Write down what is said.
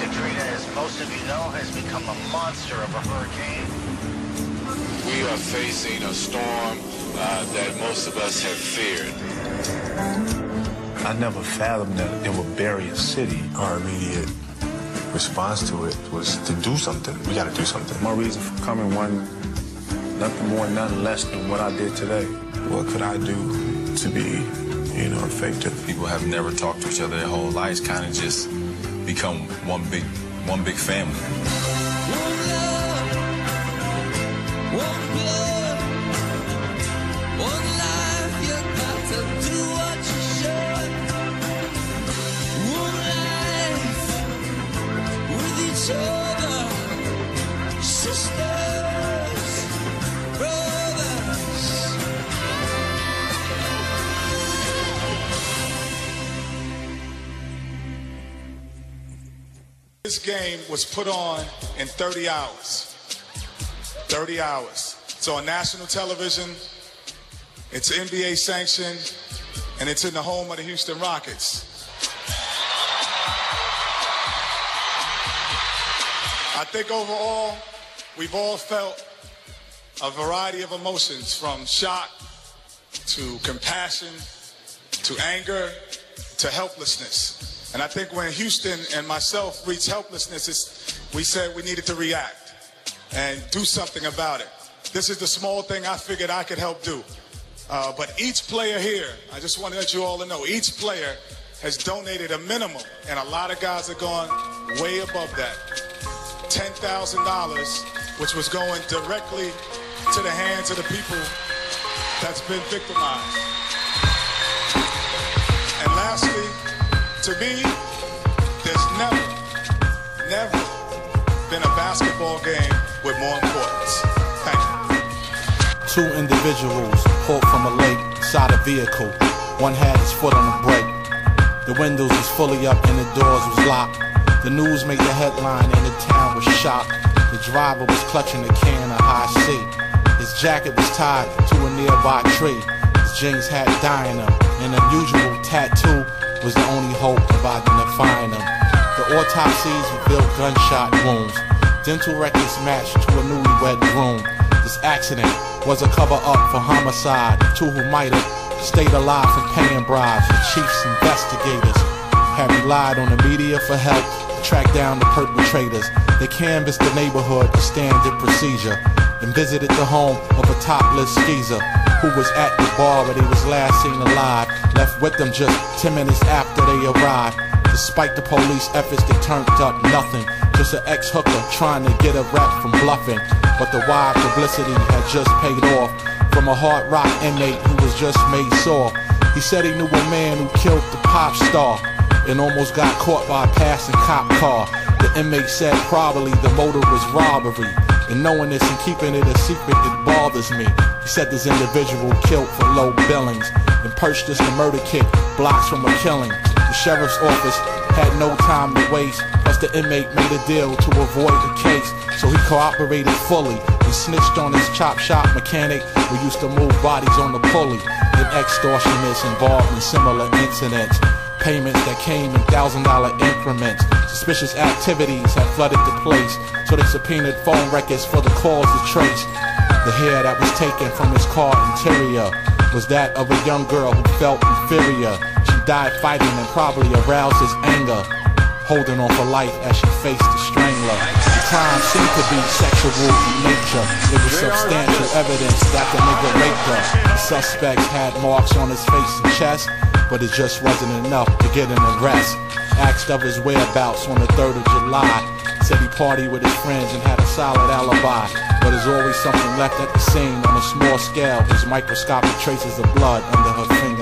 Katrina, as most of you know, has become a monster of a hurricane. We are facing a storm that most of us have feared. I never fathomed that it would bury a city. Our immediate response to it was to do something. We got to do something. My reason for coming wasn't nothing more, nothing less than what I did today. What could I do to be, effective? People have never talked to each other their whole lives, kind of just become one big family. One love, one blood, one life. You got to do what you should. One life with each other, sisters, brothers. This game was put on in 30 hours. 30 hours. It's on national television. It's NBA sanctioned, and it's in the home of the Houston Rockets. I think overall, we've all felt a variety of emotions, from shock to compassion to anger to helplessness. And I think when Houston and myself reached helplessness, we said we needed to react and do something about it. This is the small thing I figured I could help do. But each player here, I just want to let you all know, each player has donated a minimum, and a lot of guys are going way above that. $10,000, which was going directly to the hands of the people that's been victimized. And lastly, to me, there's never been a basketball game with more importance. Thank you. Two individuals pulled from a lake, side a vehicle. One had his foot on the brake. The windows was fully up and the doors was locked. The news made the headline and the town was shocked. The driver was clutching a can of high C. His jacket was tied to a nearby tree. His jeans had dye in them. An unusual tattoo was the only hope of identifying him. The autopsies revealed gunshot wounds. Dental records matched to a newlywed groom. This accident was a cover-up for homicide. Two who might have stayed alive from paying bribes. The chief's investigators had relied on the media for help to track down the perpetrators. They canvassed the neighborhood for standard procedure and visited the home of a topless skeezer who was at the bar where he was last seen alive, left with them just 10 minutes after they arrived. Despite the police efforts, they turned up nothing. Just an ex-hooker trying to get a rap from bluffing. But the wide publicity had just paid off from a hard rock inmate who was just made sore. He said he knew a man who killed the pop star and almost got caught by a passing cop car. The inmate said probably the motive was robbery. And knowing this and keeping it a secret, it bothers me. He said this individual killed for low billings and purchased the murder kit blocks from a killing. The sheriff's office had no time to waste, plus the inmate made a deal to avoid the case. So he cooperated fully and snitched on his chop shop mechanic who used to move bodies on the pulley. Then extortionists involved in similar incidents. Payments that came in $1,000 increments. Suspicious activities had flooded the place, so they subpoenaed phone records for the calls to trace. The hair that was taken from his car interior was that of a young girl who felt inferior. She died fighting and probably aroused his anger, holding on for life as she faced the strangler. The crime seemed to be sexual in nature. There was substantial evidence that the nigga raped her. The suspects had marks on his face and chest, but it just wasn't enough to get an arrest. Asked of his whereabouts on the 3rd of July. Said he partied with his friends and had a solid alibi. But there's always something left at the scene on a small scale. There's microscopic traces of blood under her fingers.